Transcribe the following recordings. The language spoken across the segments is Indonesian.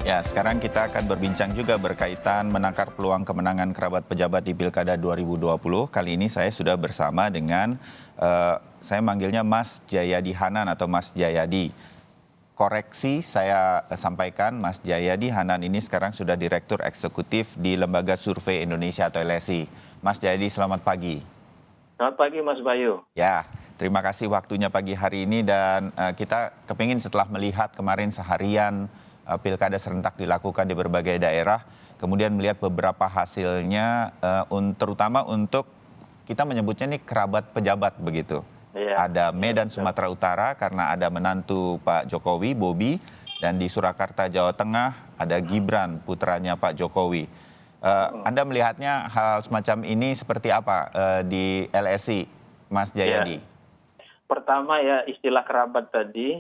Ya, sekarang kita akan berbincang juga berkaitan menakar peluang kemenangan kerabat pejabat di Pilkada 2020. Kali ini saya sudah bersama dengan, saya manggilnya Mas Jayadi Hanan atau Mas Jayadi. Koreksi saya sampaikan, Mas Jayadi Hanan ini sekarang sudah Direktur Eksekutif di Lembaga Survei Indonesia atau LSI. Mas Jayadi, selamat pagi. Selamat pagi Mas Bayu. Ya, terima kasih waktunya pagi hari ini dan kita kepingin setelah melihat kemarin seharian pilkada serentak dilakukan di berbagai daerah, kemudian melihat beberapa hasilnya, terutama untuk kita menyebutnya nih kerabat pejabat begitu. Ya, Ada Medan Sumatera Utara karena ada menantu Pak Jokowi, Bobi, dan di Surakarta Jawa Tengah ada Gibran, putranya Pak Jokowi. Anda melihatnya hal semacam ini seperti apa di LSI, Mas Jayadi? ya. Pertama ya istilah kerabat tadi,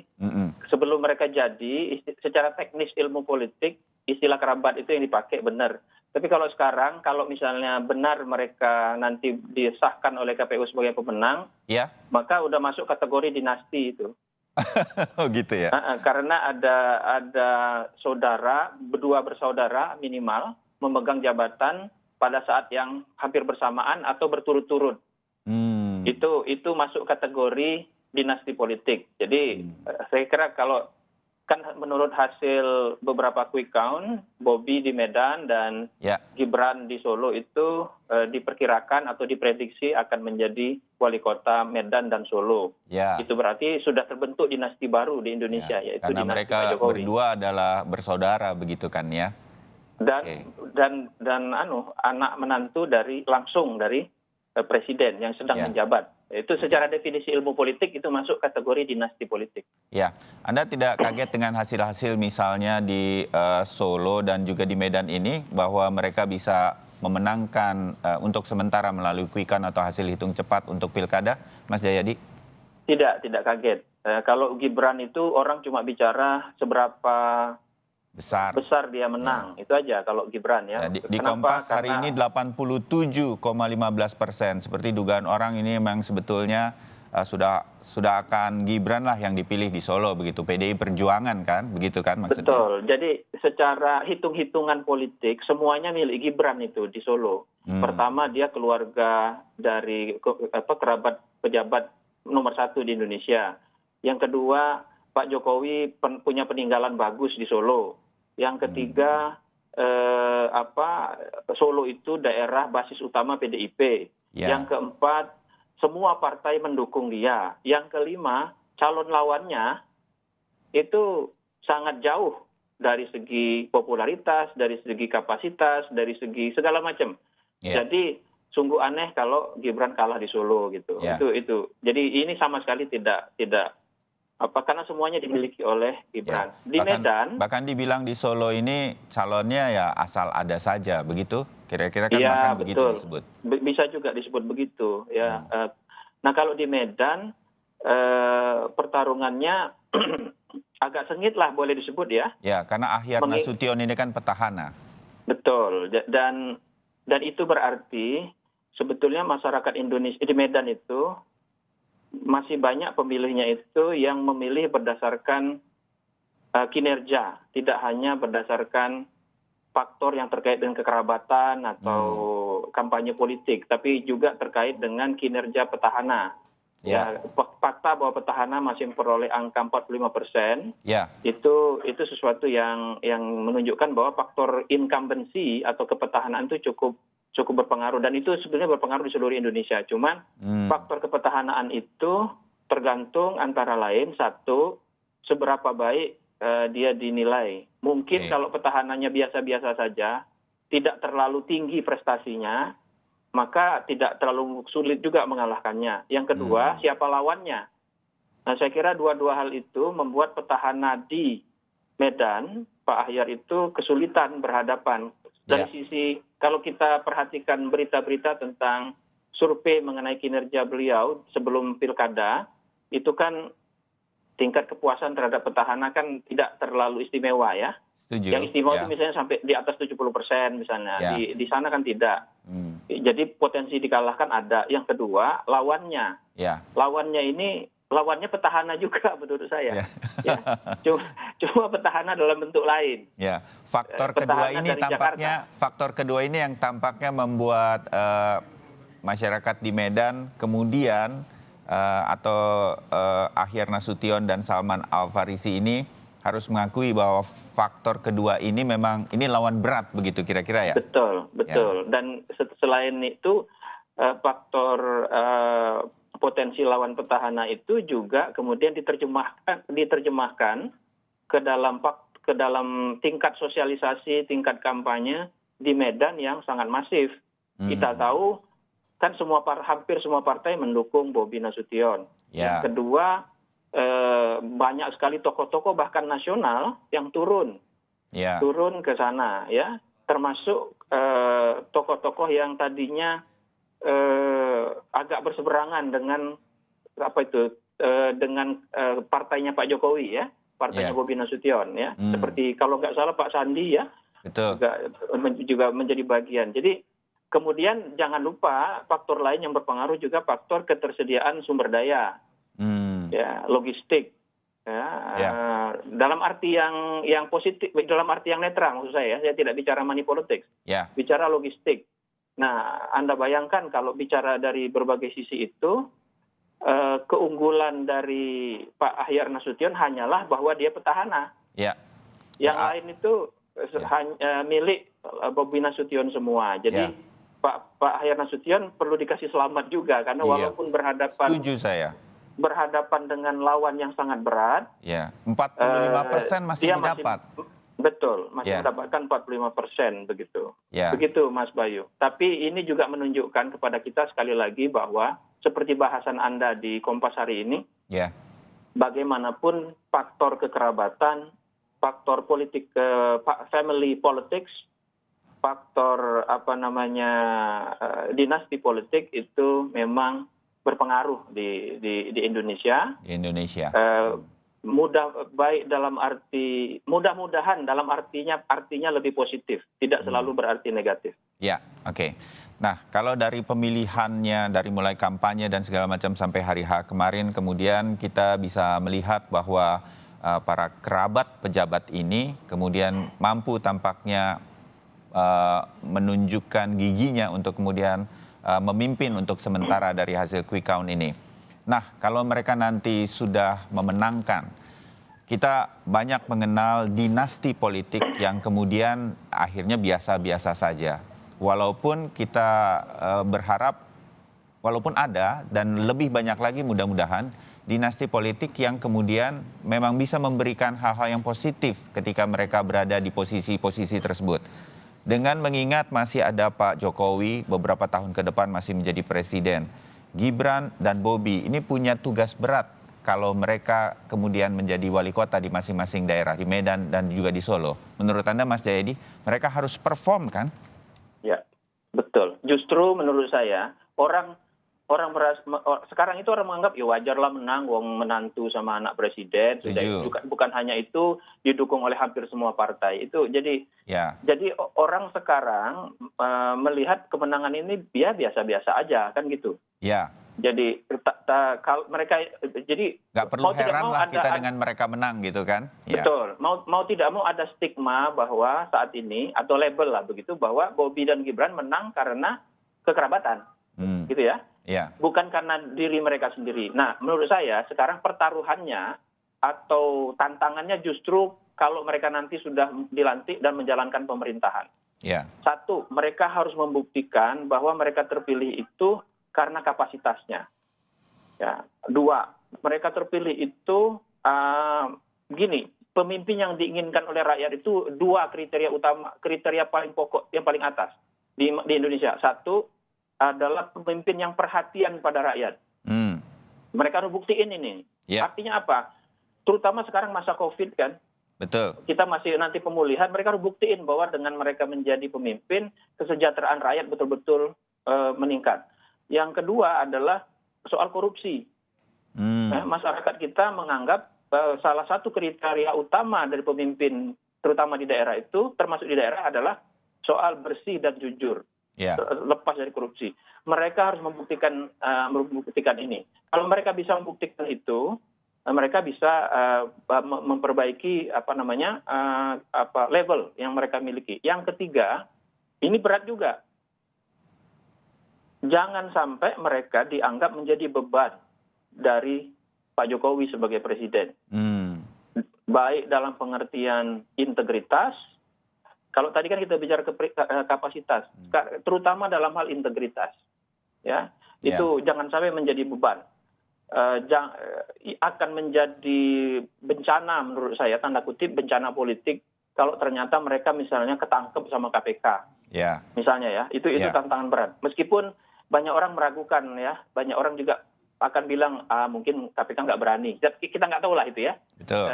sebelum mereka jadi, secara teknis ilmu politik, istilah kerabat itu yang dipakai benar. Tapi kalau sekarang, kalau misalnya benar mereka nanti disahkan oleh KPU sebagai pemenang, Ya, maka udah masuk kategori dinasti itu. oh gitu ya. Karena ada saudara, berdua bersaudara minimal, memegang jabatan pada saat yang hampir bersamaan atau berturut-turut. Itu masuk kategori dinasti politik. Jadi saya kira kalau kan menurut hasil beberapa quick count, Bobi di Medan dan Gibran di Solo itu diperkirakan atau diprediksi akan menjadi wali kota Medan dan Solo. Itu berarti sudah terbentuk dinasti baru di Indonesia, yaitu karena dinasti mereka Pak Jokowi. berdua adalah bersaudara begitu kan ya. Dan anak menantu langsung dari presiden yang sedang menjabat. Itu secara definisi ilmu politik itu masuk kategori dinasti politik. Ya, Anda tidak kaget dengan hasil-hasil misalnya di Solo dan juga di Medan ini bahwa mereka bisa memenangkan untuk sementara melalui quick count atau hasil hitung cepat untuk pilkada, Mas Jayadi? Tidak kaget. Kalau Gibran itu orang cuma bicara seberapa besar dia menang, itu aja kalau Gibran ya. Di Kompas hari ini 87,15%. Seperti dugaan orang ini memang sebetulnya sudah akan Gibran lah yang dipilih di Solo begitu. PDI Perjuangan kan, begitu kan maksudnya? Betul. Jadi secara hitung-hitungan politik semuanya milik Gibran itu di Solo. Pertama dia keluarga dari kerabat pejabat nomor 1 di Indonesia. Yang kedua Pak Jokowi punya peninggalan bagus di Solo. Yang ketiga Solo itu daerah basis utama PDIP. Yang keempat semua partai mendukung dia. Yang kelima calon lawannya itu sangat jauh dari segi popularitas, dari segi kapasitas, dari segi segala macam. Jadi sungguh aneh kalau Gibran kalah di Solo gitu. Itu. Jadi ini sama sekali tidak karena semuanya dimiliki oleh Gibran. Di Medan bahkan dibilang di Solo ini calonnya ya asal ada saja, begitu? Kira-kira kan bahkan begitu disebut. Bisa juga disebut begitu ya. Nah kalau di Medan pertarungannya agak sengit lah boleh disebut ya. Ya, karena Ahyar Nasution ini kan petahana. Betul. Dan itu berarti sebetulnya masyarakat Indonesia di Medan itu masih banyak pemilihnya itu yang memilih berdasarkan kinerja, tidak hanya berdasarkan faktor yang terkait dengan kekerabatan atau kampanye politik, tapi juga terkait dengan kinerja petahana. Fakta bahwa petahana masih memperoleh angka 45%, itu sesuatu yang menunjukkan bahwa faktor incumbency atau kepetahanaan itu cukup berpengaruh, dan itu sebenarnya berpengaruh di seluruh Indonesia. Cuman faktor kepetahanaan itu tergantung antara lain satu, seberapa baik dia dinilai. Mungkin kalau petahananya biasa-biasa saja, tidak terlalu tinggi prestasinya, maka tidak terlalu sulit juga mengalahkannya. Yang kedua, siapa lawannya. Nah, saya kira dua hal itu membuat petahana di Medan, Pak Ahyar itu kesulitan berhadapan. Dari sisi, kalau kita perhatikan berita-berita tentang survei mengenai kinerja beliau sebelum pilkada, itu kan tingkat kepuasan terhadap petahana kan tidak terlalu istimewa ya. Setuju. Yang istimewa itu misalnya sampai di atas 70% misalnya. Di sana kan tidak. Jadi potensi dikalahkan ada. Yang kedua, lawannya. Lawannya petahana juga menurut saya. cuma petahana dalam bentuk lain. Ya, faktor kedua Petahana ini dari faktor kedua ini yang tampaknya membuat masyarakat di Medan kemudian Ahyar Nasution dan Salman Al Farisi ini harus mengakui bahwa faktor kedua ini memang ini lawan berat begitu kira-kira ya. Betul, betul. Dan selain itu faktor potensi lawan petahana itu juga kemudian diterjemahkan ke dalam tingkat sosialisasi, tingkat kampanye di Medan yang sangat masif. Kita tahu kan hampir semua partai mendukung Bobi Nasution. Ya. Yang kedua, banyak sekali tokoh-tokoh bahkan nasional yang turun ke sana, ya, termasuk tokoh-tokoh yang tadinya agak berseberangan dengan partainya Pak Jokowi, ya, partainya Bobi Nasution, ya, seperti kalau nggak salah Pak Sandi, ya, juga menjadi bagian. Jadi kemudian jangan lupa faktor lain yang berpengaruh juga faktor ketersediaan sumber daya, ya, logistik, ya. Dalam arti yang positif, dalam arti yang netral maksud saya tidak bicara money politics, bicara logistik. Nah, Anda bayangkan kalau bicara dari berbagai sisi itu, keunggulan dari Pak Ahyar Nasution hanyalah bahwa dia petahana. Yang lain itu milik Bobi Nasution semua. Jadi Pak Ahyar Nasution perlu dikasih selamat juga karena walaupun berhadapan dengan lawan yang sangat berat, 45% masih didapat. Masih mendapatkan 45% begitu. Begitu Mas Bayu. Tapi ini juga menunjukkan kepada kita sekali lagi bahwa seperti bahasan Anda di Kompas hari ini, bagaimanapun faktor kekerabatan, faktor politik, family politics, faktor dinasti politik itu memang berpengaruh di Indonesia. Mudah-mudahan dalam artinya lebih positif, tidak selalu berarti negatif. Nah, kalau dari pemilihannya, dari mulai kampanye dan segala macam sampai hari H kemarin, kemudian kita bisa melihat bahwa para kerabat pejabat ini kemudian mampu tampaknya menunjukkan giginya untuk kemudian memimpin untuk sementara dari hasil quick count ini. Nah, kalau mereka nanti sudah memenangkan, kita banyak mengenal dinasti politik yang kemudian akhirnya biasa-biasa saja. Walaupun kita berharap, walaupun ada dan lebih banyak lagi mudah-mudahan, dinasti politik yang kemudian memang bisa memberikan hal-hal yang positif ketika mereka berada di posisi-posisi tersebut. Dengan mengingat masih ada Pak Jokowi beberapa tahun ke depan masih menjadi presiden. Gibran dan Bobi ini punya tugas berat kalau mereka kemudian menjadi wali kota di masing-masing daerah, di Medan dan juga di Solo. Menurut Anda Mas Jayadi, mereka harus perform kan? Ya, betul. Justru menurut saya, sekarang itu orang menganggap ya wajarlah menang, wong menantu sama anak presiden. Bukan hanya itu, didukung oleh hampir semua partai. Itu jadi orang sekarang melihat kemenangan ini biasa-biasa aja kan gitu. Jadi kalau mereka nggak perlu heran lah kita dengan mereka menang gitu kan? Betul. Mau tidak mau ada stigma bahwa saat ini atau label lah begitu bahwa Bobi dan Gibran menang karena kekerabatan, gitu ya. Bukan karena diri mereka sendiri. Nah, menurut saya sekarang pertaruhannya atau tantangannya justru kalau mereka nanti sudah dilantik dan menjalankan pemerintahan. Satu, mereka harus membuktikan bahwa mereka terpilih itu karena kapasitasnya. Dua, mereka terpilih itu pemimpin yang diinginkan oleh rakyat itu dua kriteria utama, kriteria paling pokok yang paling atas di Indonesia. Satu adalah pemimpin yang perhatian pada rakyat. Mereka harus buktiin ini. Artinya apa? Terutama sekarang masa COVID kan. Betul. Kita masih nanti pemulihan, mereka harus buktiin bahwa dengan mereka menjadi pemimpin, kesejahteraan rakyat betul-betul meningkat. Yang kedua adalah soal korupsi. Masyarakat kita menganggap salah satu kriteria utama dari pemimpin, terutama di daerah itu, termasuk di daerah adalah soal bersih dan jujur. Lepas dari korupsi. Mereka harus membuktikan ini. Kalau mereka bisa membuktikan itu, mereka bisa memperbaiki level yang mereka miliki. Yang ketiga, ini berat juga. Jangan sampai mereka dianggap menjadi beban dari Pak Jokowi sebagai presiden. Baik dalam pengertian integritas, kalau tadi kan kita bicara kapasitas, terutama dalam hal integritas, ya, itu jangan sampai menjadi beban. Akan menjadi bencana menurut saya, tanda kutip bencana politik, kalau ternyata mereka misalnya ketangkep sama KPK, misalnya ya, itu tantangan berat. Meskipun banyak orang meragukan ya, banyak orang juga akan bilang mungkin KPK nggak berani. Kita nggak tahu lah itu ya. Betul.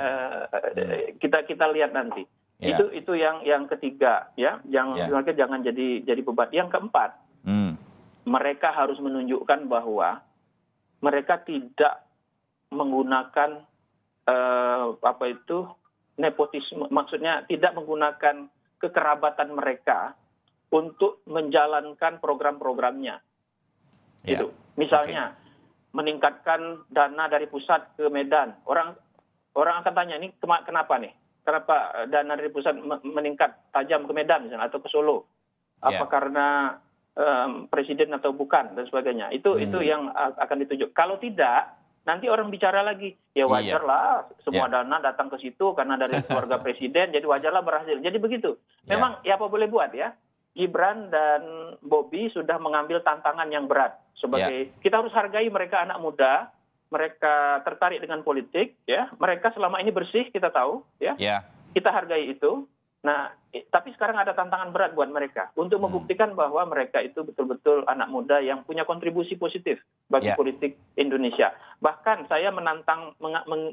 Kita lihat nanti. Itu yang ketiga ya, mereka jangan jadi beban. Yang keempat, mereka harus menunjukkan bahwa mereka tidak menggunakan nepotisme, maksudnya tidak menggunakan kekerabatan mereka untuk menjalankan program-programnya. Gitu. Misalnya meningkatkan dana dari pusat ke Medan. Orang akan tanya, ini kenapa nih? Kenapa dana dari pusat meningkat tajam ke Medan misalnya, atau ke Solo? Apa karena presiden atau bukan dan sebagainya? Itu yang akan ditunjuk. Kalau tidak, nanti orang bicara lagi, ya wajarlah semua dana datang ke situ karena dari keluarga presiden, jadi wajarlah berhasil. Jadi begitu. Memang ya apa boleh buat ya. Gibran dan Bobi sudah mengambil tantangan yang berat. Kita harus hargai mereka anak muda, mereka tertarik dengan politik, ya. Mereka selama ini bersih, kita tahu, ya. Kita hargai itu. Nah, tapi sekarang ada tantangan berat buat mereka untuk membuktikan bahwa mereka itu betul-betul anak muda yang punya kontribusi positif bagi politik Indonesia. Bahkan saya menantang,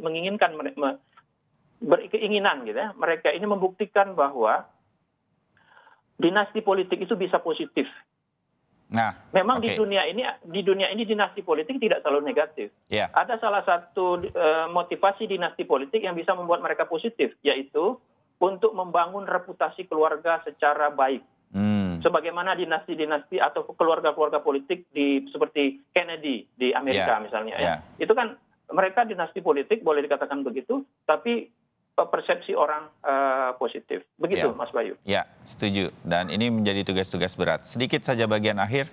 menginginkan, berkeinginan gitu ya, mereka ini membuktikan bahwa dinasti politik itu bisa positif. Nah, memang di dunia ini dinasti politik tidak selalu negatif. Ada salah satu motivasi dinasti politik yang bisa membuat mereka positif, yaitu untuk membangun reputasi keluarga secara baik. Sebagaimana dinasti-dinasti atau keluarga-keluarga politik seperti Kennedy di Amerika misalnya. Ya. Itu kan mereka dinasti politik, boleh dikatakan begitu, tapi persepsi orang positif. Begitu Mas Bayu. Ya, setuju. Dan ini menjadi tugas-tugas berat. Sedikit saja bagian akhir.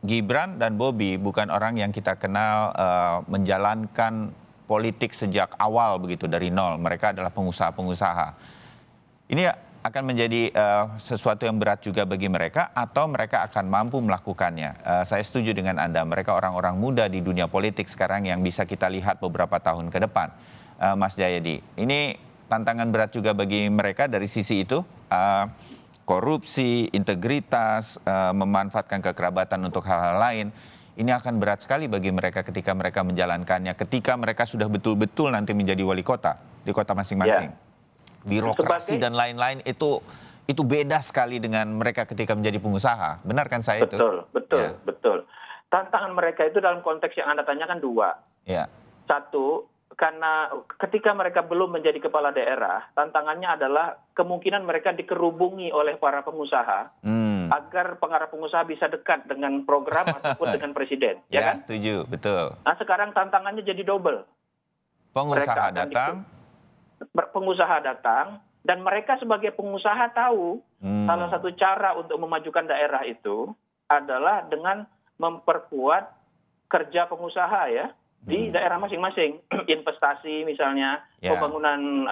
Gibran dan Bobi bukan orang yang kita kenal menjalankan politik sejak awal begitu, dari nol. Mereka adalah pengusaha-pengusaha. Ini akan menjadi sesuatu yang berat juga bagi mereka, atau mereka akan mampu melakukannya. Saya setuju dengan Anda, mereka orang-orang muda di dunia politik sekarang yang bisa kita lihat beberapa tahun ke depan. Mas Jayadi, ini tantangan berat juga bagi mereka dari sisi itu, korupsi, integritas, memanfaatkan kekerabatan untuk hal-hal lain. Ini akan berat sekali bagi mereka ketika mereka menjalankannya, ketika mereka sudah betul-betul nanti menjadi wali kota di kota masing-masing. Birokrasi dan lain-lain itu beda sekali dengan mereka ketika menjadi pengusaha. Benar kan saya itu? Betul. Tantangan mereka itu dalam konteks yang Anda tanyakan dua. Satu, karena ketika mereka belum menjadi kepala daerah, tantangannya adalah kemungkinan mereka dikerubungi oleh para pengusaha agar para pengusaha bisa dekat dengan program ataupun dengan presiden. Ya kan? Setuju, betul. Nah, sekarang tantangannya jadi double. Pengusaha datang, dan mereka sebagai pengusaha tahu salah satu cara untuk memajukan daerah itu adalah dengan memperkuat kerja pengusaha ya. Di daerah masing-masing, investasi misalnya, pembangunan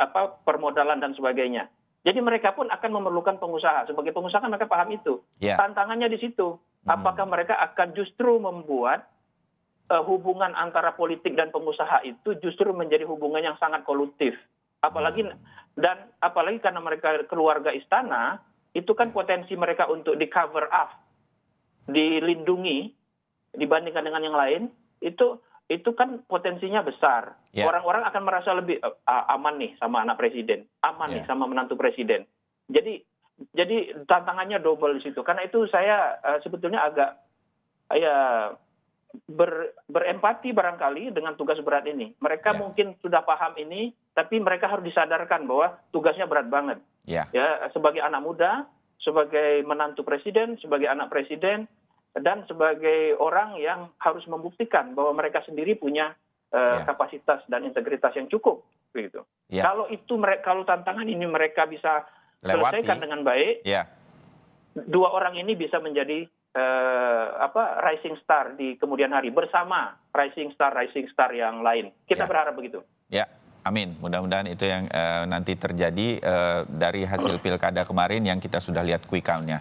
permodalan dan sebagainya. Jadi mereka pun akan memerlukan pengusaha. Sebagai pengusaha kan mereka paham itu. Tantangannya di situ. Apakah mereka akan justru membuat hubungan antara politik dan pengusaha itu justru menjadi hubungan yang sangat kolutif. Apalagi karena mereka keluarga istana, itu kan potensi mereka untuk di cover up, dilindungi dibandingkan dengan yang lain, itu kan potensinya besar. Orang-orang akan merasa lebih aman nih sama anak presiden, aman nih sama menantu presiden. Jadi tantangannya double di situ. Karena itu saya sebetulnya agak berempati barangkali dengan tugas berat ini. Mereka mungkin sudah paham ini, tapi mereka harus disadarkan bahwa tugasnya berat banget. Ya, sebagai anak muda, sebagai menantu presiden, sebagai anak presiden, dan sebagai orang yang harus membuktikan bahwa mereka sendiri punya kapasitas dan integritas yang cukup, begitu. Ya. Kalau tantangan ini mereka bisa Lewati. selesaikan dengan baik, Ya. dua orang ini bisa menjadi rising star di kemudian hari bersama rising star yang lain. Kita Ya. berharap begitu. Ya, amin. Mudah-mudahan itu yang nanti terjadi dari hasil pilkada kemarin yang kita sudah lihat quick count-nya.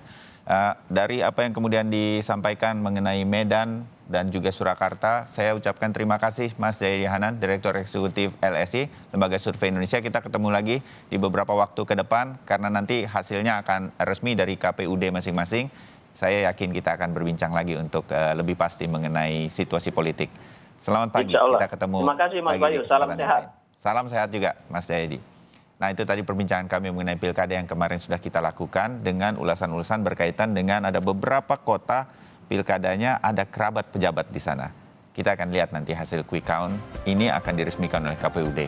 Dari apa yang kemudian disampaikan mengenai Medan dan juga Surakarta, saya ucapkan terima kasih Mas Jayadi Hanan, Direktur Eksekutif LSI, Lembaga Survei Indonesia. Kita ketemu lagi di beberapa waktu ke depan karena nanti hasilnya akan resmi dari KPUD masing-masing. Saya yakin kita akan berbincang lagi untuk lebih pasti mengenai situasi politik. Selamat pagi, Insya Allah. kita ketemu. Terima kasih Mas lagi Bayu, di salam kesempatan sehat. yang lain. Salam sehat juga Mas Jayadi. Nah, itu tadi perbincangan kami mengenai pilkada yang kemarin sudah kita lakukan dengan ulasan-ulasan berkaitan dengan ada beberapa kota pilkadanya ada kerabat pejabat di sana. Kita akan lihat nanti hasil quick count ini akan diresmikan oleh KPUD.